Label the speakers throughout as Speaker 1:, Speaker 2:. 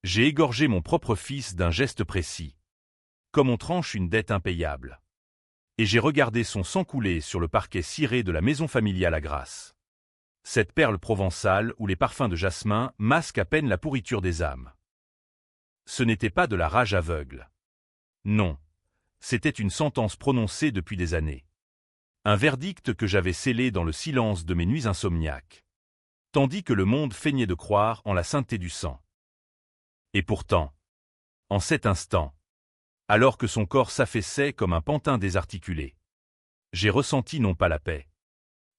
Speaker 1: J'ai égorgé mon propre fils d'un geste précis, comme on tranche une dette impayable. Et j'ai regardé son sang couler sur le parquet ciré de la maison familiale à Grasse. Cette perle provençale où les parfums de jasmin masquent à peine la pourriture des âmes. Ce n'était pas de la rage aveugle. Non, c'était une sentence prononcée depuis des années. Un verdict que j'avais scellé dans le silence de mes nuits insomniaques. Tandis que le monde feignait de croire en la sainteté du sang. Et pourtant, en cet instant, alors que son corps s'affaissait comme un pantin désarticulé, j'ai ressenti non pas la paix,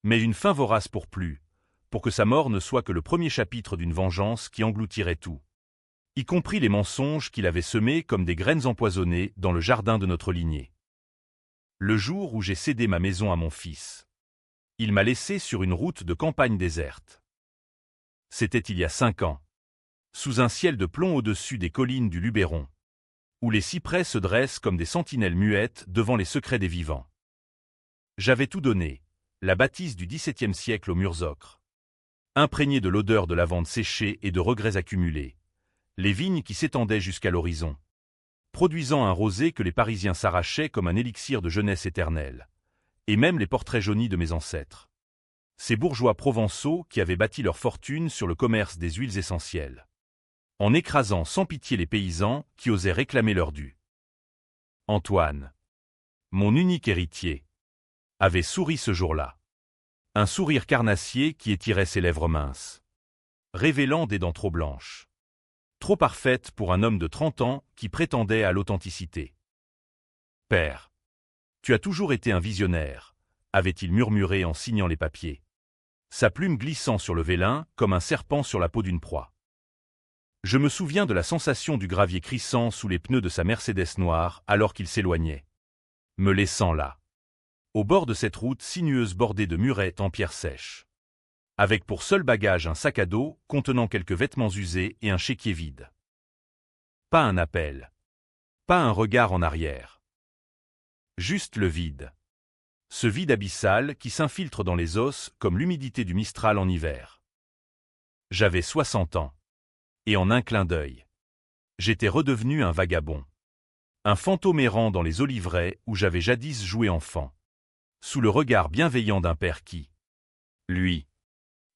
Speaker 1: mais une faim vorace pour que sa mort ne soit que le premier chapitre d'une vengeance qui engloutirait tout, y compris les mensonges qu'il avait semés comme des graines empoisonnées dans le jardin de notre lignée. Le jour où j'ai cédé ma maison à mon fils, il m'a laissé sur une route de campagne déserte. C'était il y a 5 ans, sous un ciel de plomb au-dessus des collines du Luberon, où les cyprès se dressent comme des sentinelles muettes devant les secrets des vivants. J'avais tout donné, la bâtisse du XVIIe siècle aux murs ocres, imprégnée de l'odeur de lavande séchée et de regrets accumulés, les vignes qui s'étendaient jusqu'à l'horizon, produisant un rosé que les Parisiens s'arrachaient comme un élixir de jeunesse éternelle, et même les portraits jaunis de mes ancêtres. Ces bourgeois provençaux qui avaient bâti leur fortune sur le commerce des huiles essentielles, en écrasant sans pitié les paysans qui osaient réclamer leur dû. Antoine, mon unique héritier, avait souri ce jour-là. Un sourire carnassier qui étirait ses lèvres minces, révélant des dents trop blanches, trop parfaites pour un homme de 30 ans qui prétendait à l'authenticité. « Père, tu as toujours été un visionnaire », avait-il murmuré en signant les papiers, sa plume glissant sur le vélin comme un serpent sur la peau d'une proie. Je me souviens de la sensation du gravier crissant sous les pneus de sa Mercedes noire alors qu'il s'éloignait, me laissant là, au bord de cette route sinueuse bordée de murettes en pierre sèche, avec pour seul bagage un sac à dos contenant quelques vêtements usés et un chéquier vide. Pas un appel, pas un regard en arrière. Juste le vide. Ce vide abyssal qui s'infiltre dans les os comme l'humidité du Mistral en hiver. J'avais 60 ans. Et en un clin d'œil, j'étais redevenu un vagabond. Un fantôme errant dans les oliveraies où j'avais jadis joué enfant. Sous le regard bienveillant d'un père qui, lui,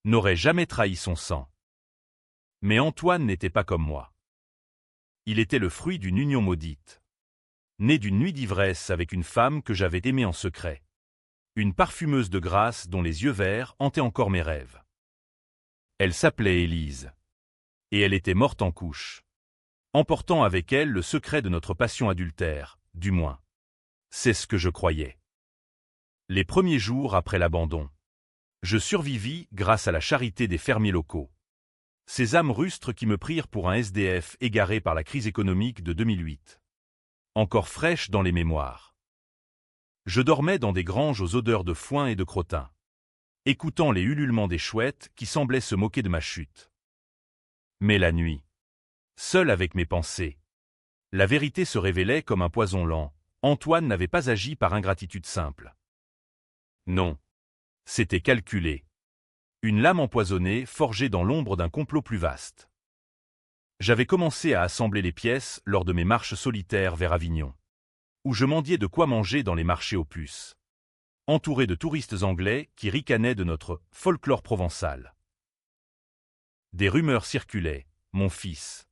Speaker 1: n'aurait jamais trahi son sang. Mais Antoine n'était pas comme moi. Il était le fruit d'une union maudite. Né d'une nuit d'ivresse avec une femme que j'avais aimée en secret. Une parfumeuse de grâce dont les yeux verts hantaient encore mes rêves. Elle s'appelait Élise. Et elle était morte en couche, emportant avec elle le secret de notre passion adultère, du moins. C'est ce que je croyais. Les premiers jours après l'abandon, je survivis grâce à la charité des fermiers locaux. Ces âmes rustres qui me prirent pour un SDF égaré par la crise économique de 2008. Encore fraîche dans les mémoires. Je dormais dans des granges aux odeurs de foin et de crottin, écoutant les ululements des chouettes qui semblaient se moquer de ma chute. Mais la nuit, seul avec mes pensées, la vérité se révélait comme un poison lent. Antoine n'avait pas agi par ingratitude simple. Non, c'était calculé. Une lame empoisonnée forgée dans l'ombre d'un complot plus vaste. J'avais commencé à assembler les pièces lors de mes marches solitaires vers Avignon, où je mendiais de quoi manger dans les marchés aux puces, entouré de touristes anglais qui ricanaient de notre folklore provençal. Des rumeurs circulaient, mon fils,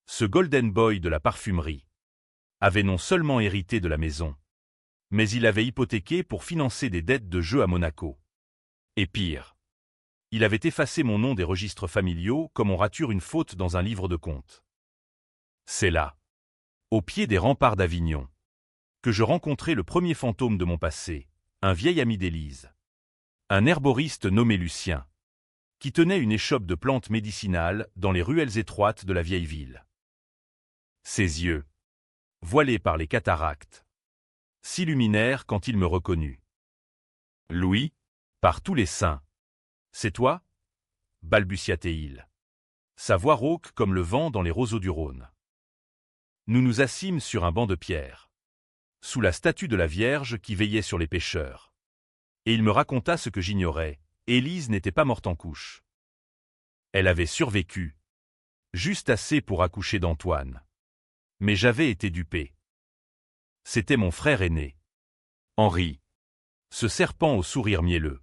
Speaker 1: ce golden boy de la parfumerie, avait non seulement hérité de la maison, mais il avait hypothéqué pour financer des dettes de jeu à Monaco. Et pire, il avait effacé mon nom des registres familiaux comme on rature une faute dans un livre de comptes. C'est là, au pied des remparts d'Avignon, que je rencontrai le premier fantôme de mon passé, un vieil ami d'Élise, un herboriste nommé Lucien, qui tenait une échoppe de plantes médicinales dans les ruelles étroites de la vieille ville. Ses yeux, voilés par les cataractes, s'illuminèrent quand il me reconnut. « Louis, par tous les saints, c'est toi » balbutia-t-il, sa voix rauque comme le vent dans les roseaux du Rhône. Nous nous assîmes sur un banc de pierre, sous la statue de la Vierge qui veillait sur les pêcheurs. Et il me raconta ce que j'ignorais. Élise n'était pas morte en couche. Elle avait survécu. Juste assez pour accoucher d'Antoine. Mais j'avais été dupé. C'était mon frère aîné, Henri, ce serpent au sourire mielleux,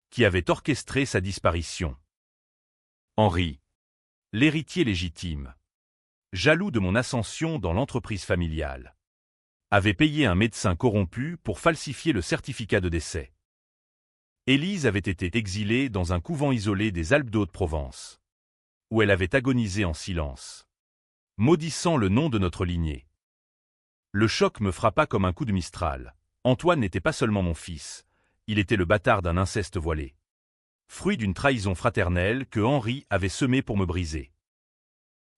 Speaker 1: qui avait orchestré sa disparition. Henri, l'héritier légitime, jaloux de mon ascension dans l'entreprise familiale, avait payé un médecin corrompu pour falsifier le certificat de décès. Élise avait été exilée dans un couvent isolé des Alpes de Haute-Provence, où elle avait agonisé en silence, maudissant le nom de notre lignée. Le choc me frappa comme un coup de Mistral. Antoine n'était pas seulement mon fils, il était le bâtard d'un inceste voilé, fruit d'une trahison fraternelle que Henri avait semée pour me briser.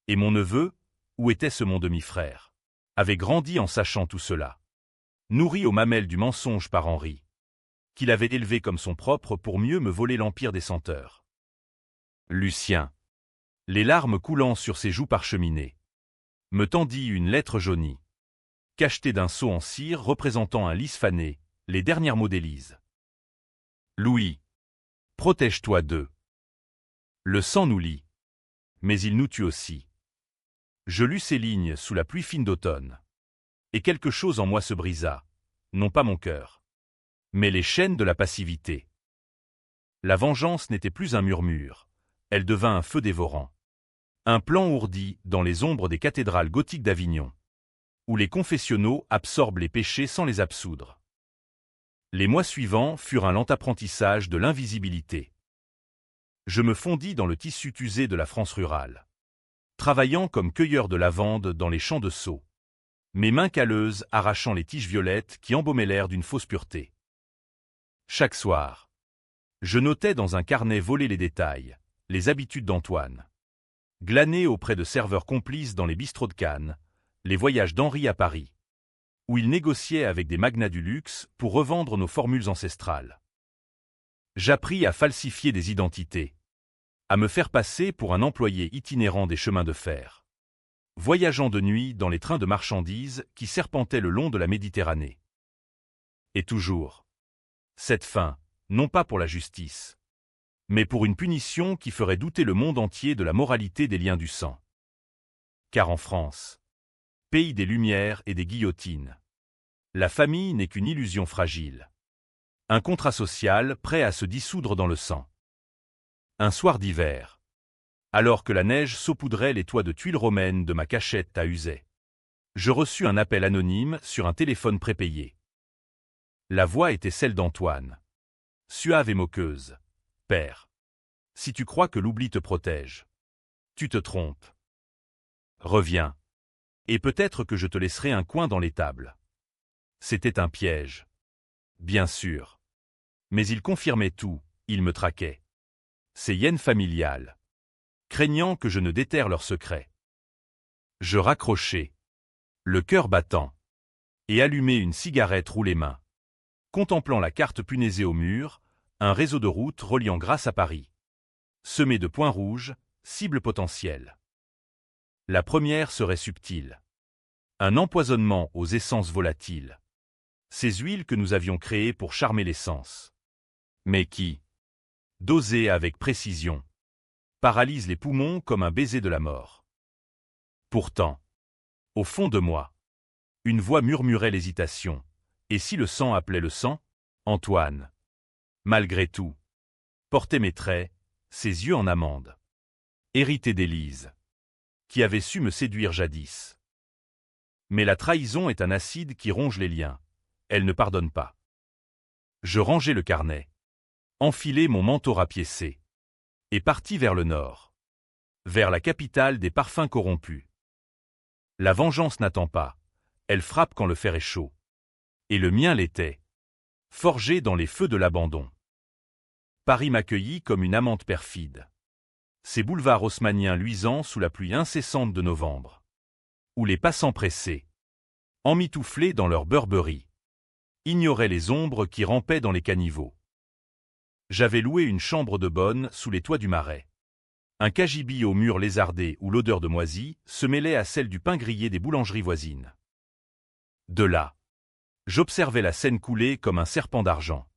Speaker 1: Et mon neveu, où était-ce mon demi-frère, avait grandi en sachant tout cela, nourri aux mamelles du mensonge par Henri, qu'il avait élevé comme son propre pour mieux me voler l'empire des senteurs. Lucien, les larmes coulant sur ses joues parcheminées, me tendit une lettre jaunie, cachetée d'un sceau en cire représentant un lys fané, les derniers mots d'Élise. Louis, protège-toi d'eux. Le sang nous lie, mais il nous tue aussi. Je lus ces lignes sous la pluie fine d'automne, et quelque chose en moi se brisa, non pas mon cœur, mais les chaînes de la passivité. La vengeance n'était plus un murmure, elle devint un feu dévorant. Un plan ourdi dans les ombres des cathédrales gothiques d'Avignon, où les confessionnaux absorbent les péchés sans les absoudre. Les mois suivants furent un lent apprentissage de l'invisibilité. Je me fondis dans le tissu usé de la France rurale, travaillant comme cueilleur de lavande dans les champs de Sceaux, mes mains calleuses arrachant les tiges violettes qui embaumaient l'air d'une fausse pureté. Chaque soir, je notais dans un carnet volé les détails, les habitudes d'Antoine, glané auprès de serveurs complices dans les bistrots de Cannes, les voyages d'Henri à Paris, où il négociait avec des magnats du luxe pour revendre nos formules ancestrales. J'appris à falsifier des identités, à me faire passer pour un employé itinérant des chemins de fer, voyageant de nuit dans les trains de marchandises qui serpentaient le long de la Méditerranée. Et toujours, cette fin, non pas pour la justice, mais pour une punition qui ferait douter le monde entier de la moralité des liens du sang. Car en France, pays des Lumières et des guillotines, la famille n'est qu'une illusion fragile. Un contrat social prêt à se dissoudre dans le sang. Un soir d'hiver, alors que la neige saupoudrait les toits de tuiles romaines de ma cachette à Uzès, je reçus un appel anonyme sur un téléphone prépayé. La voix était celle d'Antoine, suave et moqueuse. « Père, si tu crois que l'oubli te protège, tu te trompes. Reviens, et peut-être que je te laisserai un coin dans l'étable. » C'était un piège. Bien sûr. Mais il confirmait tout, il me traquait. Ces hyènes familiales, craignant que je ne déterre leurs secrets. Je raccrochai, le cœur battant, et allumai une cigarette roulée main, contemplant la carte punaisée au mur, un réseau de routes reliant Grasse à Paris, semé de points rouges, cibles potentielles. La première serait subtile. Un empoisonnement aux essences volatiles. Ces huiles que nous avions créées pour charmer l'essence. Mais qui, dosées avec précision, paralysent les poumons comme un baiser de la mort. Pourtant, au fond de moi, une voix murmurait l'hésitation. Et si le sang appelait le sang, Antoine, malgré tout, portait mes traits, ses yeux en amande. Hérité d'Élise, qui avait su me séduire jadis. Mais la trahison est un acide qui ronge les liens. Elle ne pardonne pas. Je rangeai le carnet, enfilai mon manteau rapiécé, et partis vers le nord, vers la capitale des parfums corrompus. La vengeance n'attend pas, elle frappe quand le fer est chaud. Et le mien l'était, forgé dans les feux de l'abandon. Paris m'accueillit comme une amante perfide. Ces boulevards haussmanniens luisants sous la pluie incessante de novembre, où les passants pressés, emmitouflés dans leur beurberie, ignoraient les ombres qui rampaient dans les caniveaux. J'avais loué une chambre de bonne sous les toits du Marais. Un cagibi aux murs lézardés où l'odeur de moisi se mêlait à celle du pain grillé des boulangeries voisines. De là, j'observais la Seine couler comme un serpent d'argent,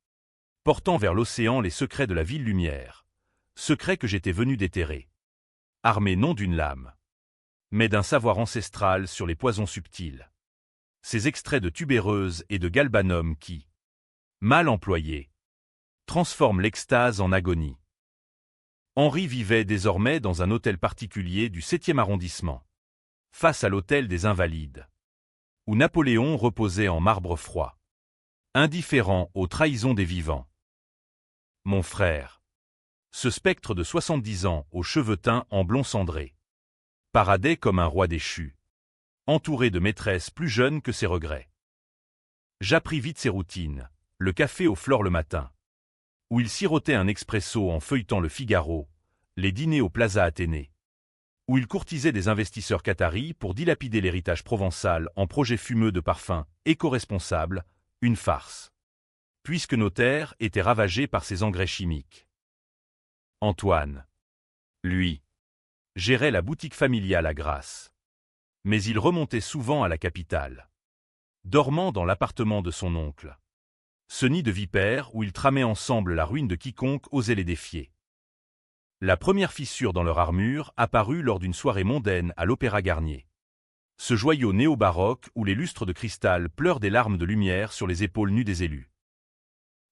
Speaker 1: portant vers l'océan les secrets de la ville lumière, secrets que j'étais venu déterrer. armé non d'une lame, mais d'un savoir ancestral sur les poisons subtils. Ces extraits de tubéreuse et de galbanum qui, mal employés, transforment l'extase en agonie. Henri vivait désormais dans un hôtel particulier du 7e arrondissement, face à l'hôtel des Invalides, où Napoléon reposait en marbre froid, indifférent aux trahisons des vivants. Mon frère, ce spectre de 70 ans aux cheveux teints en blond cendré, paradait comme un roi déchu, entouré de maîtresses plus jeunes que ses regrets. J'appris vite ses routines, le café aux fleurs le matin, où il sirotait un expresso en feuilletant le Figaro, les dîners au Plaza Athénée, où il courtisait des investisseurs qataris pour dilapider l'héritage provençal en projets fumeux de parfums éco-responsables, une farce, puisque nos terres étaient ravagées par ces engrais chimiques. Antoine, lui, gérait la boutique familiale à Grasse. Mais il remontait souvent à la capitale, dormant dans l'appartement de son oncle. Ce nid de vipères où ils tramaient ensemble la ruine de quiconque osait les défier. La première fissure dans leur armure apparut lors d'une soirée mondaine à l'Opéra Garnier. Ce joyau néo-baroque où les lustres de cristal pleurent des larmes de lumière sur les épaules nues des élus.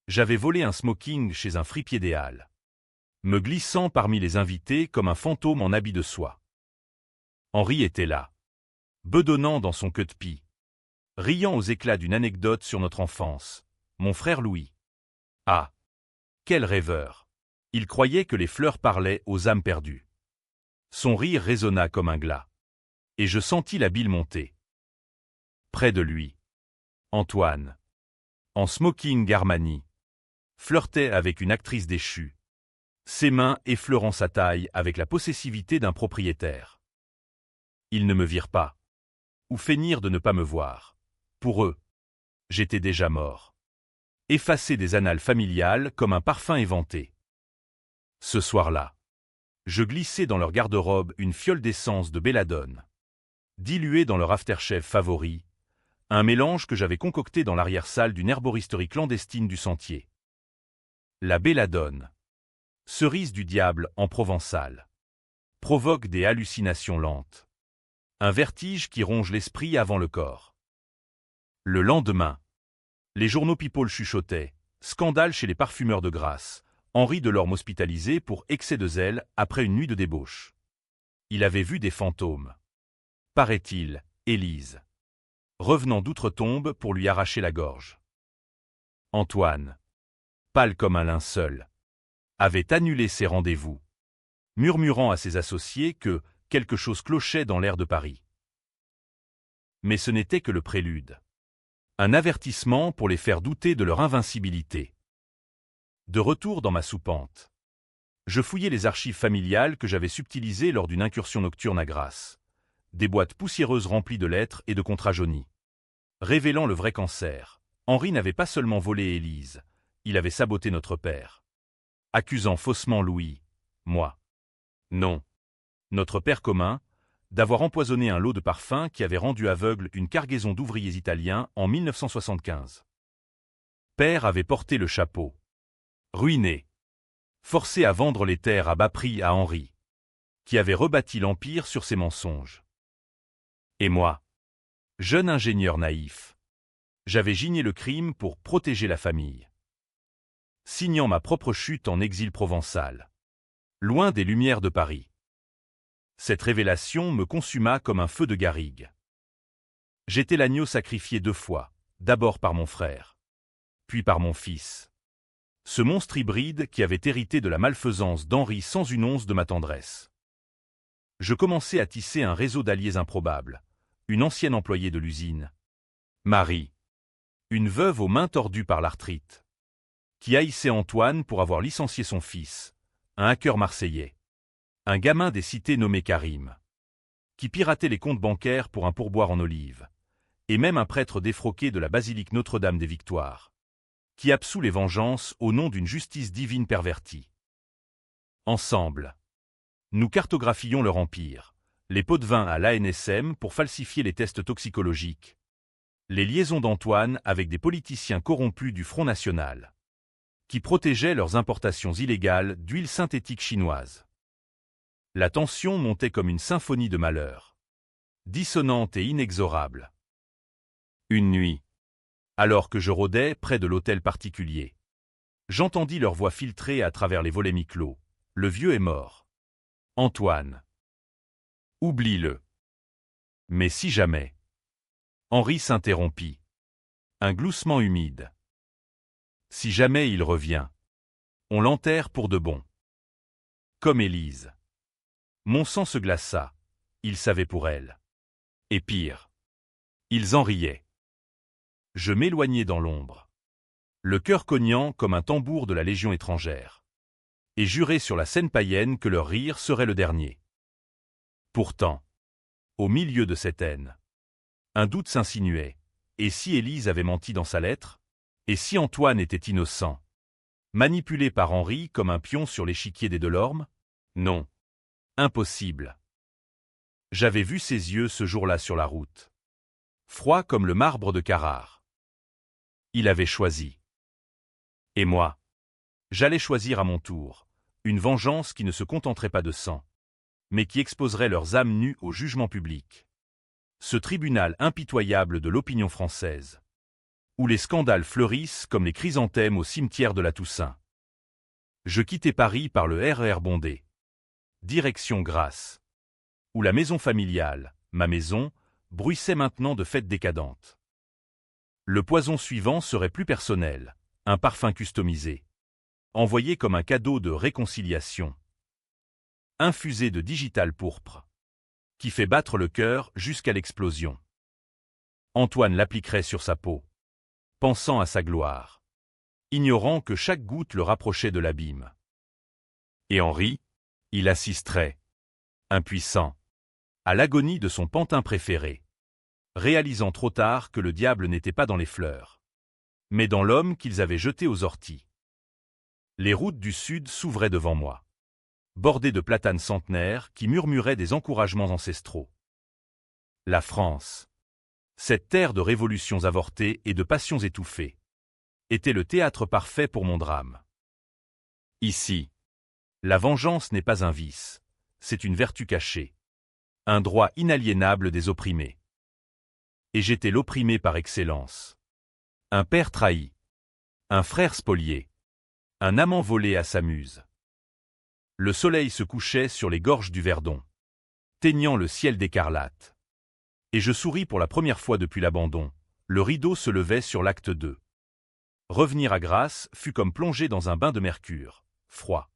Speaker 1: J'avais volé un smoking chez un fripier des Halles, me glissant parmi les invités comme un fantôme en habit de soie. Henri était là, bedonnant dans son queue de pie, riant aux éclats d'une anecdote sur notre enfance, mon frère Louis. Ah, quel rêveur! Il croyait que les fleurs parlaient aux âmes perdues. Son rire résonna comme un glas, et je sentis la bile monter. Près de lui, Antoine, en smoking Armani, flirtait avec une actrice déchue, ses mains effleurant sa taille avec la possessivité d'un propriétaire. Ils ne me virent pas, ou feignirent de ne pas me voir. Pour eux, j'étais déjà mort, effacé des annales familiales comme un parfum éventé. Ce soir-là, je glissai dans leur garde-robe une fiole d'essence de belladone, diluée dans leur aftershave favori, un mélange que j'avais concocté dans l'arrière-salle d'une herboristerie clandestine du Sentier. La belladone, cerise du diable en provençal, provoque des hallucinations lentes, un vertige qui ronge l'esprit avant le corps. Le lendemain, les journaux people chuchotaient, scandale chez les parfumeurs de Grasse, Henri Delorme hospitalisé pour excès de zèle après une nuit de débauche. Il avait vu des fantômes. Paraît-il, Élise, revenant d'outre-tombe pour lui arracher la gorge. Antoine, pâle comme un linceul, avait annulé ses rendez-vous, murmurant à ses associés que quelque chose clochait dans l'air de Paris. Mais ce n'était que le prélude. Un avertissement pour les faire douter de leur invincibilité. De retour dans ma soupente, je fouillais les archives familiales que j'avais subtilisées lors d'une incursion nocturne à Grasse. Des boîtes poussiéreuses remplies de lettres et de contrats jaunis. Révélant le vrai cancer, Henri n'avait pas seulement volé Élise, il avait saboté notre père. Accusant faussement Louis, moi. Non. Notre père commun, d'avoir empoisonné un lot de parfums qui avait rendu aveugle une cargaison d'ouvriers italiens en 1975. Père avait porté le chapeau. Ruiné. Forcé à vendre les terres à bas prix à Henri, qui avait rebâti l'empire sur ses mensonges. Et moi, jeune ingénieur naïf, j'avais gigné le crime pour protéger la famille. Signant ma propre chute en exil provençal, loin des lumières de Paris. Cette révélation me consuma comme un feu de garrigue. J'étais l'agneau sacrifié 2 fois, d'abord par mon frère, puis par mon fils. Ce monstre hybride qui avait hérité de la malfaisance d'Henri sans une once de ma tendresse. Je commençais à tisser un réseau d'alliés improbables, une ancienne employée de l'usine, Marie, une veuve aux mains tordues par l'arthrite, qui haïssait Antoine pour avoir licencié son fils, un hacker marseillais, un gamin des cités nommé Karim, qui piratait les comptes bancaires pour un pourboire en olives, et même un prêtre défroqué de la basilique Notre-Dame des Victoires, qui absout les vengeances au nom d'une justice divine pervertie. Ensemble, nous cartographions leur empire, les pots de vin à l'ANSM pour falsifier les tests toxicologiques, les liaisons d'Antoine avec des politiciens corrompus du Front National, qui protégeaient leurs importations illégales d'huile synthétique chinoise. La tension montait comme une symphonie de malheur, dissonante et inexorable. Une nuit, alors que je rôdais près de l'hôtel particulier, j'entendis leur voix filtrer à travers les volets mi-clos. Le vieux est mort. Antoine. Oublie-le. Mais si jamais. Henri s'interrompit. Un gloussement humide. Si jamais il revient, on l'enterre pour de bon. Comme Élise. Mon sang se glaça. Il savait pour elle. Et pire. Ils en riaient. Je m'éloignai dans l'ombre, le cœur cognant comme un tambour de la Légion étrangère, et jurai sur la scène païenne que leur rire serait le dernier. Pourtant, au milieu de cette haine, un doute s'insinuait. Et si Élise avait menti dans sa lettre? Et si Antoine était innocent, manipulé par Henri comme un pion sur l'échiquier des Delorme? Non. Impossible. J'avais vu ses yeux ce jour-là sur la route, froids comme le marbre de Carrare. Il avait choisi. Et moi, j'allais choisir à mon tour, une vengeance qui ne se contenterait pas de sang, mais qui exposerait leurs âmes nues au jugement public. Ce tribunal impitoyable de l'opinion française, où les scandales fleurissent comme les chrysanthèmes au cimetière de la Toussaint. Je quittai Paris par le RER bondé. Direction Grasse, où la maison familiale, ma maison, bruissait maintenant de fêtes décadentes. Le poison suivant serait plus personnel, un parfum customisé, envoyé comme un cadeau de réconciliation, infusé de digital pourpre, qui fait battre le cœur jusqu'à l'explosion. Antoine l'appliquerait sur sa peau, pensant à sa gloire, ignorant que chaque goutte le rapprochait de l'abîme. Et Henri, il assisterait, impuissant, à l'agonie de son pantin préféré, réalisant trop tard que le diable n'était pas dans les fleurs, mais dans l'homme qu'ils avaient jeté aux orties. Les routes du Sud s'ouvraient devant moi, bordées de platanes centenaires qui murmuraient des encouragements ancestraux. La France, cette terre de révolutions avortées et de passions étouffées, était le théâtre parfait pour mon drame. Ici, la vengeance n'est pas un vice, c'est une vertu cachée, un droit inaliénable des opprimés. Et j'étais l'opprimé par excellence. Un père trahi, un frère spolié, un amant volé à sa muse. Le soleil se couchait sur les gorges du Verdon, teignant le ciel d'écarlate. Et je souris pour la première fois depuis l'abandon, le rideau se levait sur l'acte 2. Revenir à Grasse fut comme plonger dans un bain de mercure, froid,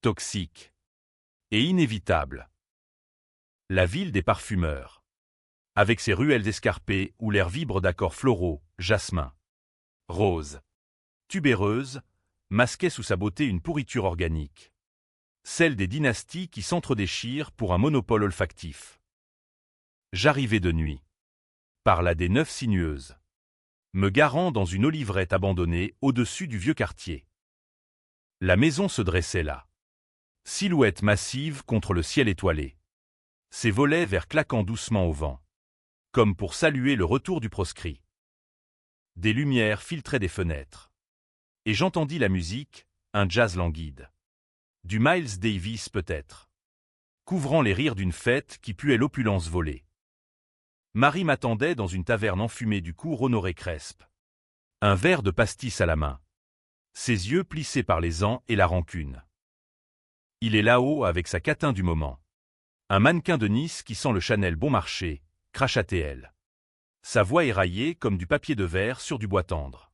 Speaker 1: toxique et inévitable. La ville des parfumeurs, avec ses ruelles escarpées où l'air vibre d'accords floraux, jasmin, rose, tubéreuse, masquait sous sa beauté une pourriture organique, celle des dynasties qui s'entredéchirent pour un monopole olfactif. J'arrivai de nuit, par la des Neufs sinueuses, me garant dans une olivrette abandonnée au-dessus du vieux quartier. La maison se dressait là, silhouette massive contre le ciel étoilé, ses volets verts claquant doucement au vent, comme pour saluer le retour du proscrit. Des lumières filtraient des fenêtres, et j'entendis la musique, un jazz languide. Du Miles Davis peut-être, couvrant les rires d'une fête qui puait l'opulence volée. Marie m'attendait dans une taverne enfumée du cours Honoré-Crespe. Un verre de pastis à la main, ses yeux plissés par les ans et la rancune. Il est là-haut avec sa catin du moment. Un mannequin de Nice qui sent le Chanel bon marché, crachatait-elle. Sa voix éraillée comme du papier de verre sur du bois tendre.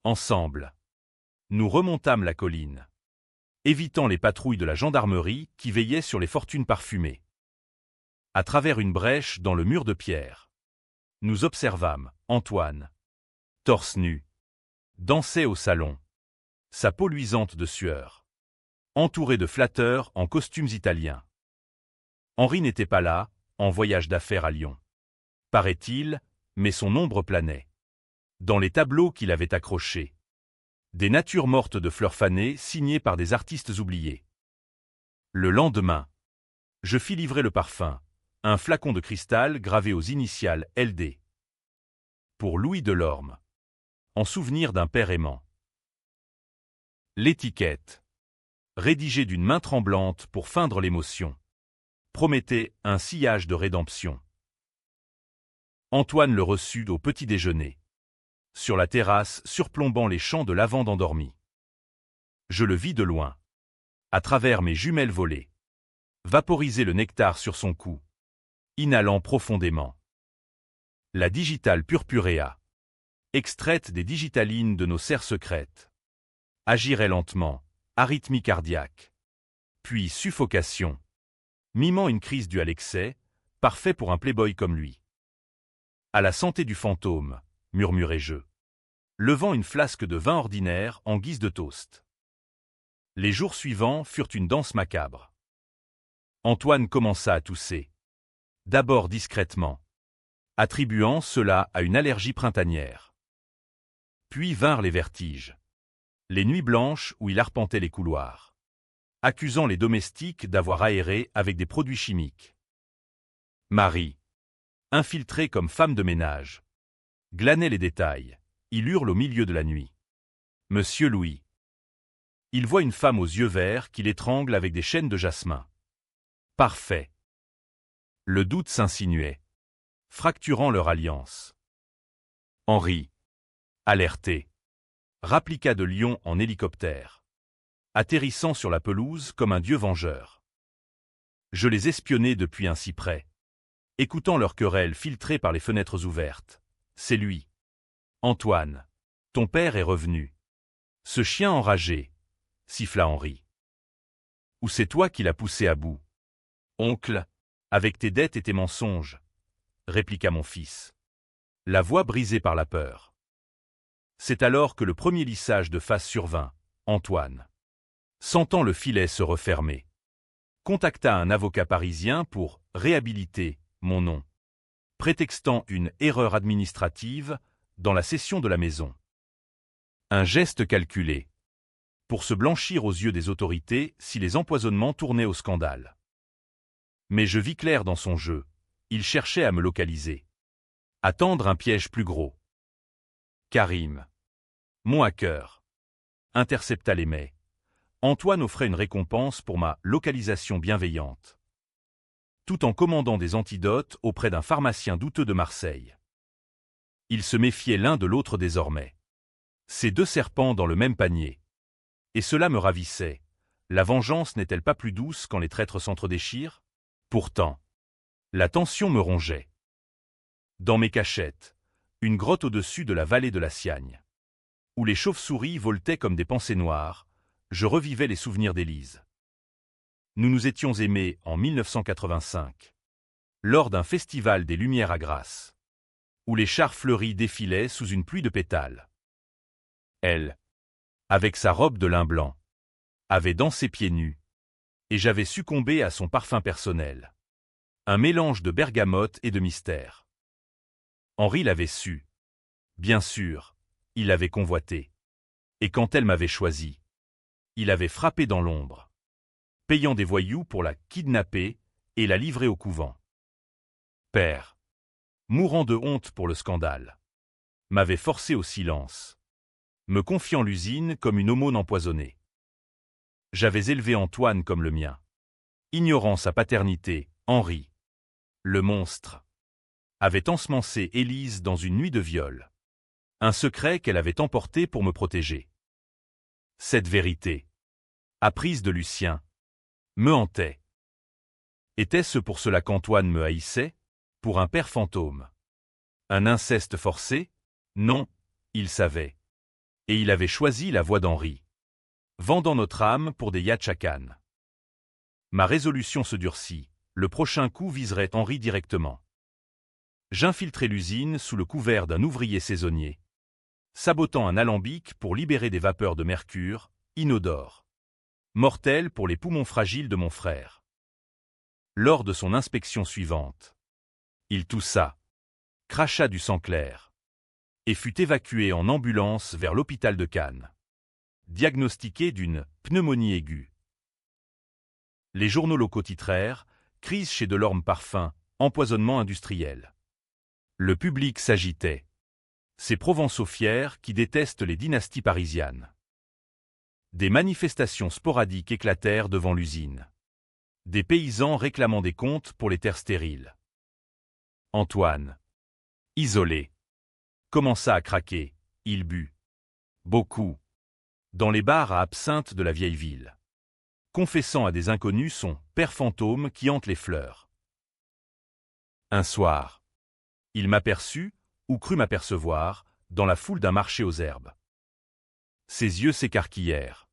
Speaker 1: Ensemble, nous remontâmes la colline, évitant les patrouilles de la gendarmerie qui veillaient sur les fortunes parfumées. À travers une brèche dans le mur de pierre, nous observâmes Antoine, torse nu, dansait au salon, sa peau luisante de sueur, entouré de flatteurs en costumes italiens. Henri n'était pas là, en voyage d'affaires à Lyon. Paraît-il, mais son ombre planait. Dans les tableaux qu'il avait accrochés, des natures mortes de fleurs fanées signées par des artistes oubliés. Le lendemain, je fis livrer le parfum, un flacon de cristal gravé aux initiales LD. Pour Louis Delorme, en souvenir d'un père aimant. L'étiquette. rédigé d'une main tremblante pour feindre l'émotion, promettait un sillage de rédemption. Antoine le reçut au petit déjeuner, sur la terrasse surplombant les champs de lavande endormis. Je le vis de loin, à travers mes jumelles volées, vaporiser le nectar sur son cou, inhalant profondément. La digitale purpurea, extraite des digitalines de nos serres secrètes, agirait lentement, arythmie cardiaque, puis suffocation, mimant une crise due à l'excès, parfait pour un playboy comme lui. À la santé du fantôme, murmurai-je, levant une flasque de vin ordinaire en guise de toast. Les jours suivants furent une danse macabre. Antoine commença à tousser, d'abord discrètement, attribuant cela à une allergie printanière. Puis vinrent les vertiges, les nuits blanches où il arpentait les couloirs, accusant les domestiques d'avoir aéré avec des produits chimiques. Marie, infiltrée comme femme de ménage, glanait les détails. Il hurle au milieu de la nuit. Monsieur Louis. Il voit une femme aux yeux verts qui l'étrangle avec des chaînes de jasmin. Parfait. Le doute s'insinuait, fracturant leur alliance. Henri, alerté, rappliqua de Lyon en hélicoptère, atterrissant sur la pelouse comme un dieu vengeur. Je les espionnais depuis un cyprès, écoutant leur querelle filtrée par les fenêtres ouvertes. C'est lui. Antoine, ton père est revenu. Ce chien enragé, siffla Henri. Ou c'est toi qui l'as poussé à bout? Oncle, avec tes dettes et tes mensonges, répliqua mon fils, la voix brisée par la peur. C'est alors que le premier lissage de face survint. Antoine, sentant le filet se refermer, contacta un avocat parisien pour réhabiliter mon nom, prétextant une erreur administrative dans la cession de la maison. Un geste calculé, pour se blanchir aux yeux des autorités si les empoisonnements tournaient au scandale. Mais je vis clair dans son jeu, il cherchait à me localiser, à tendre un piège plus gros. Karim, mon hacker, intercepta les mets. Antoine offrait une récompense pour ma localisation bienveillante, tout en commandant des antidotes auprès d'un pharmacien douteux de Marseille. Ils se méfiaient l'un de l'autre désormais. Ces deux serpents dans le même panier. Et cela me ravissait. La vengeance n'est-elle pas plus douce quand les traîtres s'entre-déchirent? Pourtant, la tension me rongeait. Dans mes cachettes, une grotte au-dessus de la vallée de la Siagne, où les chauves-souris voletaient comme des pensées noires, je revivais les souvenirs d'Élise. Nous nous étions aimés en 1985, lors d'un festival des Lumières à Grasse, où les chars fleuris défilaient sous une pluie de pétales. Elle, avec sa robe de lin blanc, avait dansé pieds nus, et j'avais succombé à son parfum personnel. Un mélange de bergamote et de mystère. Henri l'avait su. Bien sûr, il l'avait convoité. Et quand elle m'avait choisi, il avait frappé dans l'ombre, payant des voyous pour la kidnapper et la livrer au couvent. Père, mourant de honte pour le scandale, m'avait forcé au silence, me confiant l'usine comme une aumône empoisonnée. J'avais élevé Antoine comme le mien, ignorant sa paternité. Henri, le monstre, avait ensemencé Élise dans une nuit de viol, un secret qu'elle avait emporté pour me protéger. Cette vérité, apprise de Lucien, me hantait. Était-ce pour cela qu'Antoine me haïssait? Pour un père fantôme? Un inceste forcé? Non, il savait. Et il avait choisi la voie d'Henri, vendant notre âme pour des yatchakan. Ma résolution se durcit, le prochain coup viserait Henri directement. J'infiltrai l'usine sous le couvert d'un ouvrier saisonnier, sabotant un alambic pour libérer des vapeurs de mercure, inodores, mortelles pour les poumons fragiles de mon frère. Lors de son inspection suivante, il toussa, cracha du sang clair, et fut évacué en ambulance vers l'hôpital de Cannes, diagnostiqué d'une pneumonie aiguë. Les journaux locaux titrèrent « Crise chez Delorme Parfum, empoisonnement industriel ». Le public s'agitait. Ces Provençaux fiers qui détestent les dynasties parisiennes. Des manifestations sporadiques éclatèrent devant l'usine. Des paysans réclamant des comptes pour les terres stériles. Antoine, isolé, commença à craquer. Il but. Beaucoup. Dans les bars à absinthe de la vieille ville. Confessant à des inconnus son père fantôme qui hante les fleurs. Un soir, il m'aperçut, ou crut m'apercevoir, dans la foule d'un marché aux herbes. Ses yeux s'écarquillèrent.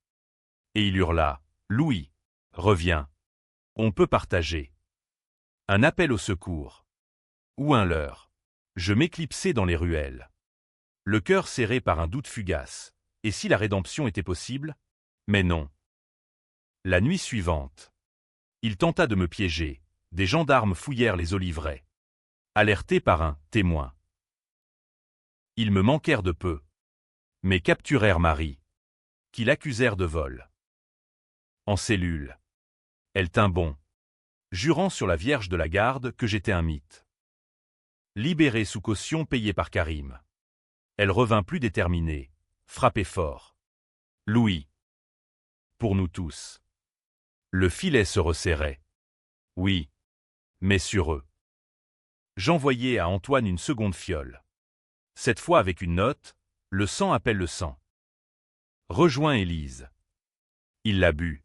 Speaker 1: Et il hurla « Louis, reviens. On peut partager. » Un appel au secours. Ou un leurre. Je m'éclipsai dans les ruelles. Le cœur serré par un doute fugace. Et si la rédemption était possible? Mais non. La nuit suivante, il tenta de me piéger. Des gendarmes fouillèrent les oliveraies. Alertés par un témoin. Ils me manquèrent de peu. Mais capturèrent Marie, qui l'accusèrent de vol. En cellule. Elle tint bon, jurant sur la Vierge de la Garde que j'étais un mythe. Libérée sous caution payée par Karim. Elle revint plus déterminée, frappée fort. Louis. Pour nous tous. Le filet se resserrait. Oui. Mais sur eux. J'envoyai à Antoine une seconde fiole. Cette fois avec une note, le sang appelle le sang. Rejoins Élise. Il la but,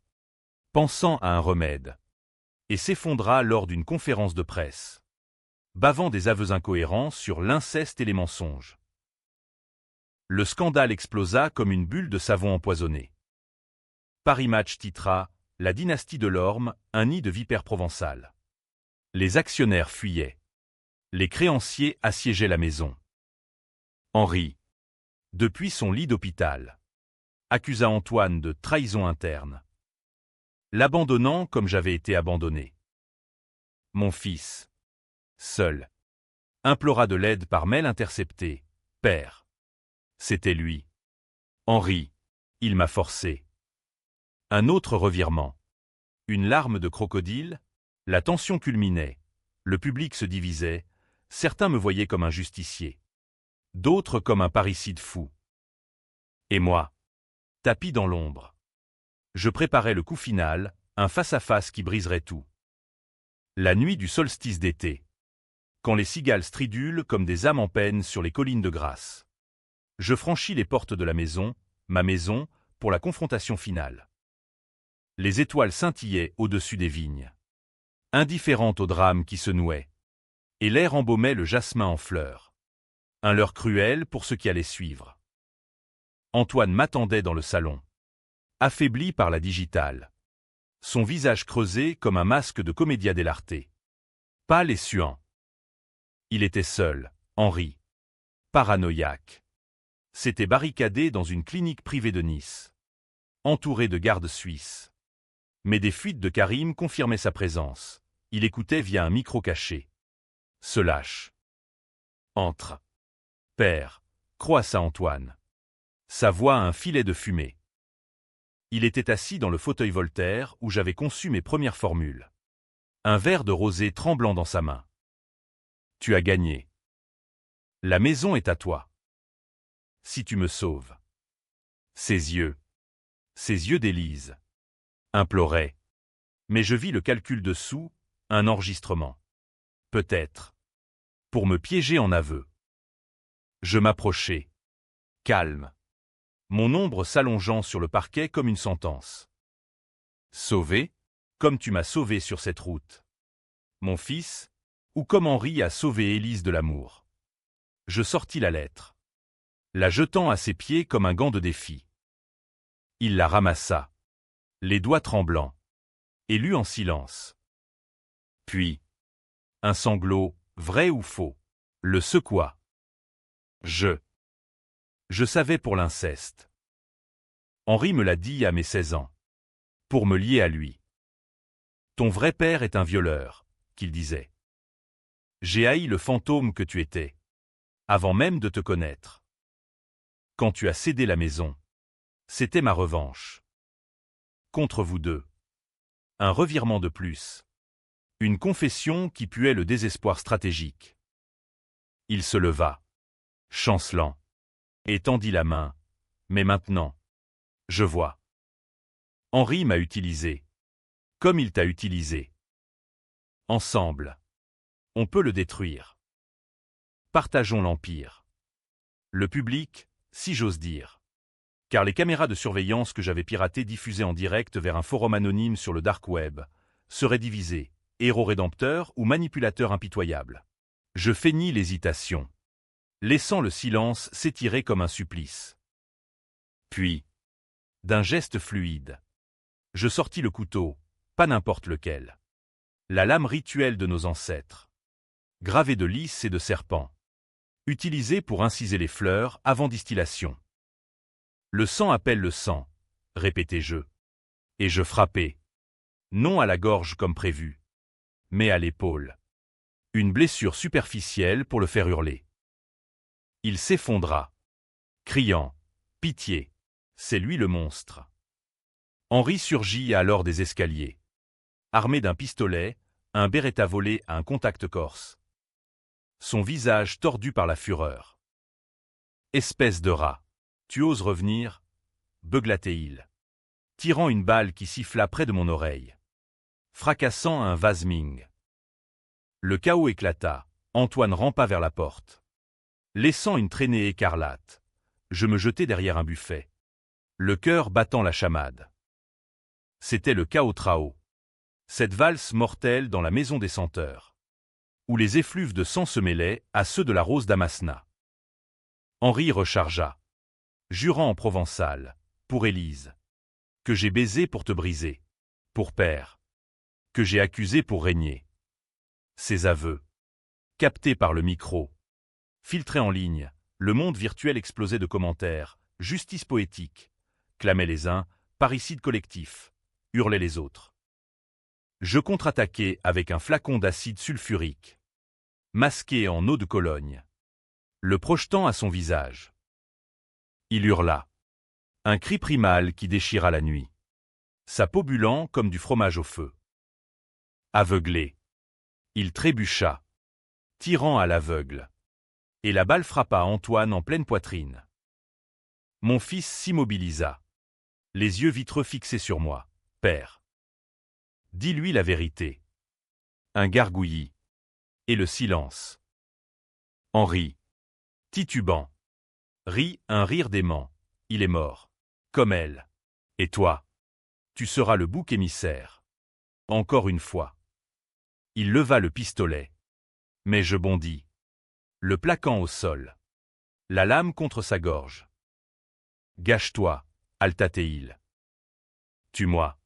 Speaker 1: pensant à un remède, et s'effondra lors d'une conférence de presse, bavant des aveux incohérents sur l'inceste et les mensonges. Le scandale explosa comme une bulle de savon empoisonné. Paris Match titra « La dynastie de l'Orme, un nid de vipères provençales ». Les actionnaires fuyaient. Les créanciers assiégeaient la maison. Henri, depuis son lit d'hôpital, accusa Antoine de trahison interne, l'abandonnant comme j'avais été abandonné. Mon fils, seul, implora de l'aide par mail intercepté. « Père. » C'était lui. Henri, il m'a forcé. Un autre revirement. Une larme de crocodile, la tension culminait, le public se divisait, certains me voyaient comme un justicier. D'autres comme un parricide fou. Et moi, tapi dans l'ombre. Je préparais le coup final, un face-à-face qui briserait tout. La nuit du solstice d'été. Quand les cigales stridulent comme des âmes en peine sur les collines de Grasse. Je franchis les portes de la maison, ma maison, pour la confrontation finale. Les étoiles scintillaient au-dessus des vignes. Indifférentes au drame qui se nouait. Et l'air embaumait le jasmin en fleurs. Un leurre cruel pour ceux qui allaient suivre. Antoine m'attendait dans le salon. Affaibli par la digitale. Son visage creusé comme un masque de comédia dell'arte. Pâle et suant. Il était seul, Henri. Paranoïaque. S'était barricadé dans une clinique privée de Nice. Entouré de gardes suisses. Mais des fuites de Karim confirmaient sa présence. Il écoutait via un micro caché. Se lâche. Entre. Père, croissa Antoine. Sa voix un filet de fumée. Il était assis dans le fauteuil Voltaire où j'avais conçu mes premières formules. Un verre de rosé tremblant dans sa main. Tu as gagné. La maison est à toi. Si tu me sauves. Ses yeux d'Élise, imploraient. Mais je vis le calcul dessous, un enregistrement. Peut-être. Pour me piéger en aveu. Je m'approchai. Calme. Mon ombre s'allongeant sur le parquet comme une sentence. Sauvé, comme tu m'as sauvé sur cette route. Mon fils, ou comme Henri a sauvé Élise de l'amour. Je sortis la lettre. La jetant à ses pieds comme un gant de défi. Il la ramassa, les doigts tremblants, et lut en silence. Puis, un sanglot, vrai ou faux, le secoua. Je savais pour l'inceste. Henri me l'a dit à mes 16 ans. Pour me lier à lui. Ton vrai père est un violeur, qu'il disait. J'ai haï le fantôme que tu étais, avant même de te connaître. Quand tu as cédé la maison, c'était ma revanche. Contre vous deux. Un revirement de plus. Une confession qui puait le désespoir stratégique. Il se leva, chancelant, et tendit la main. Mais maintenant, je vois. Henri m'a utilisé. Comme il t'a utilisé. Ensemble. On peut le détruire. Partageons l'Empire. Le public, si j'ose dire. Car les caméras de surveillance que j'avais piratées diffusées en direct vers un forum anonyme sur le dark web seraient divisées, héros rédempteurs ou manipulateurs impitoyables. Je feignis l'hésitation, laissant le silence s'étirer comme un supplice. Puis, d'un geste fluide, je sortis le couteau, pas n'importe lequel. La lame rituelle de nos ancêtres, gravée de lys et de serpents, utilisée pour inciser les fleurs avant distillation. Le sang appelle le sang, répétai-je. Et je frappai. Non à la gorge comme prévu, mais à l'épaule. Une blessure superficielle pour le faire hurler. Il s'effondra, criant « Pitié, c'est lui le monstre !» Henri surgit alors des escaliers, armé d'un pistolet, un Beretta volé à un contact corse. Son visage tordu par la fureur. « Espèce de rat, tu oses revenir ?» beuglatait-il, tirant une balle qui siffla près de mon oreille, fracassant un vase Ming. Le chaos éclata, Antoine rampa vers la porte. Laissant une traînée écarlate, je me jetai derrière un buffet, le cœur battant la chamade. C'était le chaos trao, cette valse mortelle dans la maison des senteurs, où les effluves de sang se mêlaient à ceux de la rose d'Amasna. Henri rechargea, jurant en provençal, pour Élise, que j'ai baisé pour te briser, pour père, que j'ai accusé pour régner. Ses aveux, captés par le micro, filtrés en ligne, le monde virtuel explosait de commentaires, justice poétique, clamaient les uns, parricide collectif, hurlaient les autres. Je contre-attaquai avec un flacon d'acide sulfurique, masqué en eau de Cologne, le projetant à son visage. Il hurla. Un cri primal qui déchira la nuit. Sa peau bulant comme du fromage au feu. Aveuglé. Il trébucha, tirant à l'aveugle. Et la balle frappa Antoine en pleine poitrine. Mon fils s'immobilisa, les yeux vitreux fixés sur moi. « Père, dis-lui la vérité. » Un gargouillis. Et le silence. Henri, titubant, rit un rire dément. Il est mort. Comme elle. Et toi, tu seras le bouc émissaire. Encore une fois. Il leva le pistolet. Mais je bondis, le plaquant au sol. La lame contre sa gorge. Gâche-toi, altatait-il. Tue-moi.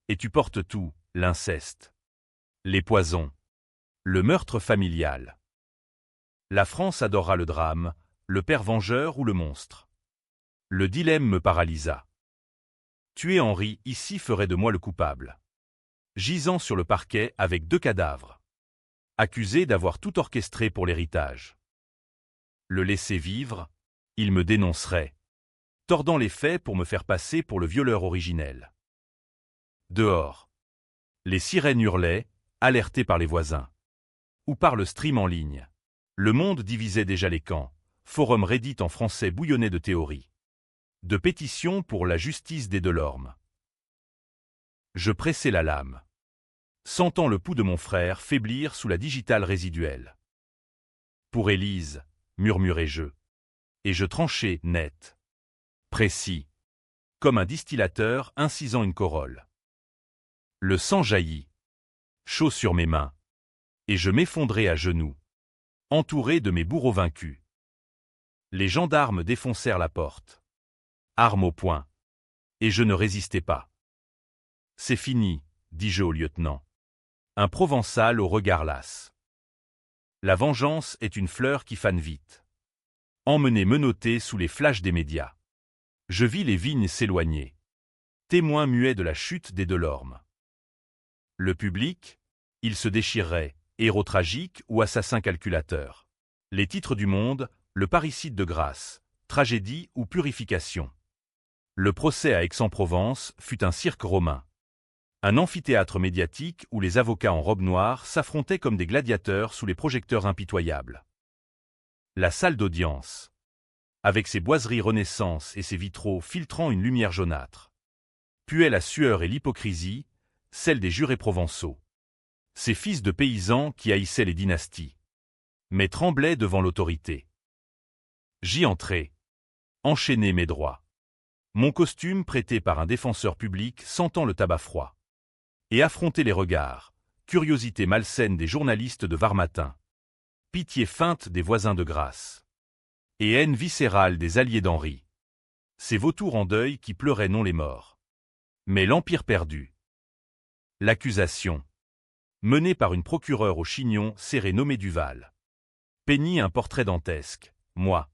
Speaker 1: Et tu portes tout, l'inceste, les poisons, le meurtre familial. La France adora le drame, le père vengeur ou le monstre. Le dilemme me paralysa. Tuer Henri ici ferait de moi le coupable. Gisant sur le parquet avec 2 cadavres. Accusé d'avoir tout orchestré pour l'héritage. Le laisser vivre, il me dénoncerait, tordant les faits pour me faire passer pour le violeur originel. Dehors. Les sirènes hurlaient, alertées par les voisins. Ou par le stream en ligne. Le monde divisait déjà les camps. Forum Reddit en français bouillonnait de théories. De pétitions pour la justice des Delorme. Je pressai la lame, sentant le pouls de mon frère faiblir sous la digitale résiduelle. Pour Élise, murmurai-je. Et je tranchai net, précis, comme un distillateur incisant une corolle. Le sang jaillit, chaud sur mes mains, et je m'effondrai à genoux, entouré de mes bourreaux vaincus. Les gendarmes défoncèrent la porte, armes au poing, et je ne résistai pas. C'est fini, dis-je au lieutenant. Un provençal au regard las. La vengeance est une fleur qui fane vite. Emmené menotté sous les flashs des médias. Je vis les vignes s'éloigner. Témoin muet de la chute des Delorme. Le public, il se déchirerait, héros tragique ou assassin calculateur. Les titres du Monde, le parricide de grâce, tragédie ou purification. Le procès à Aix-en-Provence fut un cirque romain. Un amphithéâtre médiatique où les avocats en robe noire s'affrontaient comme des gladiateurs sous les projecteurs impitoyables. La salle d'audience, avec ses boiseries Renaissance et ses vitraux filtrant une lumière jaunâtre. puait la sueur et l'hypocrisie, celle des jurés provençaux. Ces fils de paysans qui haïssaient les dynasties, mais tremblaient devant l'autorité. J'y entrai. Enchaîné mes droits. Mon costume prêté par un défenseur public sentant le tabac froid. Et affronter les regards, curiosité malsaine des journalistes de Var-Matin, pitié feinte des voisins de Grasse, et haine viscérale des alliés d'Henri. Ces vautours en deuil qui pleuraient non les morts, mais l'empire perdu. L'accusation, menée par une procureure au chignon serré nommé Duval, peignit un portrait dantesque, moi,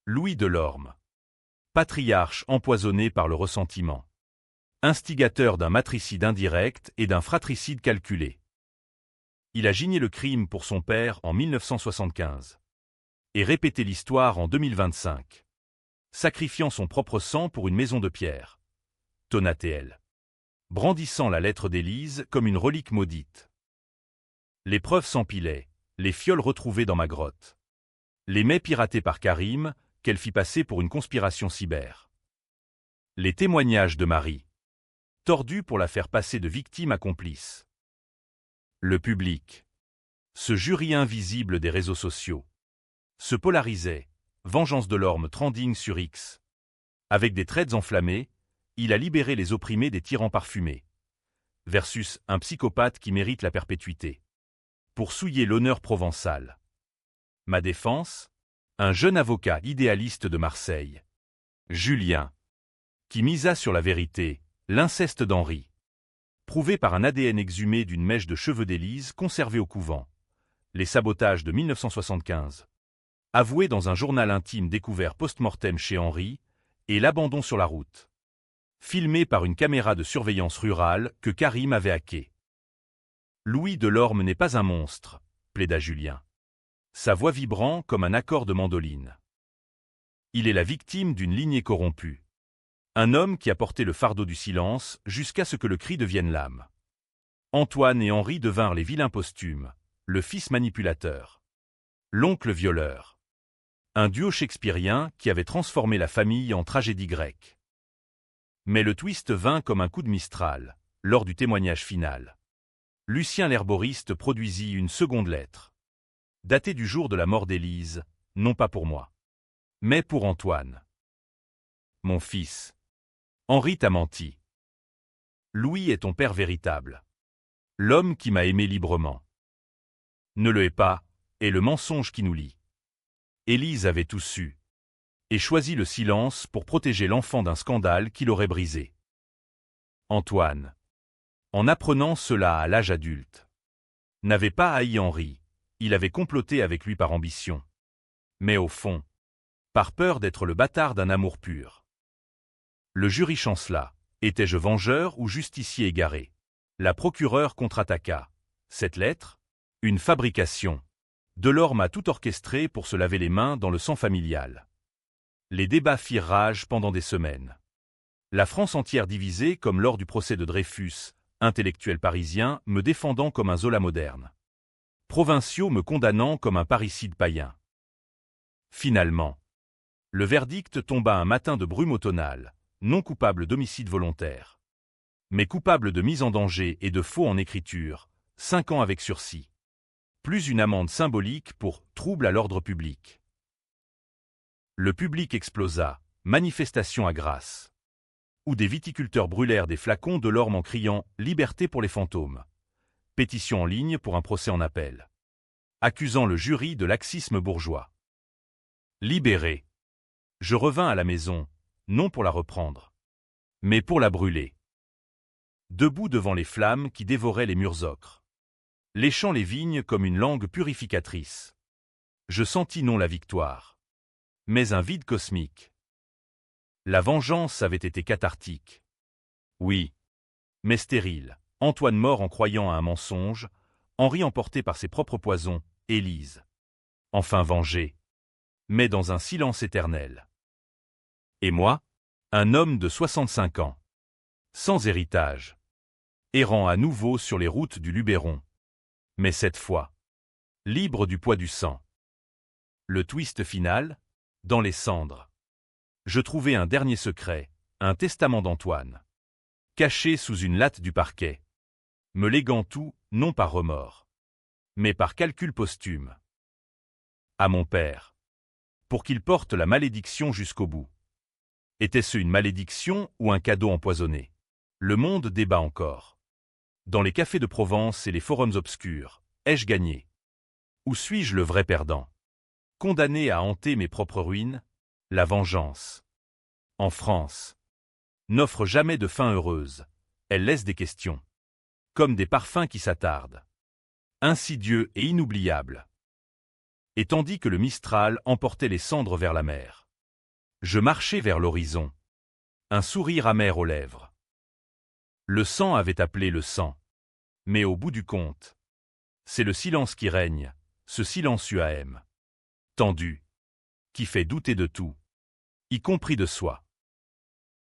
Speaker 1: Louis Delorme, patriarche empoisonné par le ressentiment, instigateur d'un matricide indirect et d'un fratricide calculé. Il a gigné le crime pour son père en 1975 et répété l'histoire en 2025, sacrifiant son propre sang pour une maison de pierre, tonnatait-elle, brandissant la lettre d'Élise comme une relique maudite. Les preuves s'empilaient, les fioles retrouvées dans ma grotte, les mets piratés par Karim, qu'elle fit passer pour une conspiration cyber. Les témoignages de Marie, tordus pour la faire passer de victime à complice. Le public, ce jury invisible des réseaux sociaux, se polarisait, vengeance Delorme trending sur X. Avec des traites enflammées, il a libéré les opprimés des tyrans parfumés, versus un psychopathe qui mérite la perpétuité, pour souiller l'honneur provençal. Ma défense, un jeune avocat idéaliste de Marseille, Julien, qui misa sur la vérité, l'inceste d'Henri, prouvé par un ADN exhumé d'une mèche de cheveux d'Élise conservée au couvent, les sabotages de 1975, avoué dans un journal intime découvert post-mortem chez Henri, et l'abandon sur la route, filmé par une caméra de surveillance rurale que Karim avait hackée. Louis Delorme n'est pas un monstre, plaida Julien, sa voix vibrant comme un accord de mandoline. Il est la victime d'une lignée corrompue. Un homme qui a porté le fardeau du silence jusqu'à ce que le cri devienne l'âme. Antoine et Henri devinrent les vilains posthumes, le fils manipulateur, l'oncle violeur. Un duo shakespearien qui avait transformé la famille en tragédie grecque. Mais le twist vint comme un coup de Mistral, lors du témoignage final. Lucien l'herboriste produisit une seconde lettre, datée du jour de la mort d'Élise, non pas pour moi, mais pour Antoine. Mon fils, Henri t'a menti. Louis est ton père véritable. L'homme qui m'a aimé librement. Ne le hais pas, est le mensonge qui nous lie. Élise avait tout su, et choisi le silence pour protéger l'enfant d'un scandale qui l'aurait brisé. Antoine, en apprenant cela à l'âge adulte, n'avait pas haï Henri, il avait comploté avec lui par ambition. Mais au fond, par peur d'être le bâtard d'un amour pur. Le jury chancela, étais-je vengeur ou justicier égaré? La procureure contre-attaqua. Cette lettre? Une fabrication. Delorme a tout orchestré pour se laver les mains dans le sang familial. Les débats firent rage pendant des semaines. La France entière divisée comme lors du procès de Dreyfus, intellectuels parisiens me défendant comme un Zola moderne. Provinciaux me condamnant comme un parricide païen. Finalement, le verdict tomba un matin de brume automnale, non coupable d'homicide volontaire, mais coupable de mise en danger et de faux en écriture, 5 ans avec sursis. Plus une amende symbolique pour trouble à l'ordre public. Le public explosa, manifestation à Grasse, où des viticulteurs brûlèrent des flacons de Delorme en criant « Liberté pour les fantômes ». Pétition en ligne pour un procès en appel, accusant le jury de laxisme bourgeois. Libéré. Je revins à la maison, non pour la reprendre, mais pour la brûler. Debout devant les flammes qui dévoraient les murs ocres, léchant les vignes comme une langue purificatrice. Je sentis non la victoire, mais un vide cosmique. La vengeance avait été cathartique. Oui, mais stérile. Antoine mort en croyant à un mensonge, Henri emporté par ses propres poisons, Élise. Enfin vengé, mais dans un silence éternel. Et moi, un homme de 65 ans, sans héritage, errant à nouveau sur les routes du Luberon, mais cette fois, libre du poids du sang. Le twist final, dans les cendres. Je trouvai un dernier secret, un testament d'Antoine. caché sous une latte du parquet, me léguant tout, non par remords, mais par calcul posthume. À mon père, pour qu'il porte la malédiction jusqu'au bout. Était-ce une malédiction ou un cadeau empoisonné? Le monde débat encore. Dans les cafés de Provence et les forums obscurs, ai-je gagné? Ou suis-je le vrai perdant? Condamné à hanter mes propres ruines, la vengeance, en France, n'offre jamais de fin heureuse, elle laisse des questions, comme des parfums qui s'attardent, insidieux et inoubliables. Et tandis que le Mistral emportait les cendres vers la mer, je marchais vers l'horizon, un sourire amer aux lèvres. Le sang avait appelé le sang, mais au bout du compte, c'est le silence qui règne, ce silencieux AM, tendu, qui fait douter de tout, y compris de soi.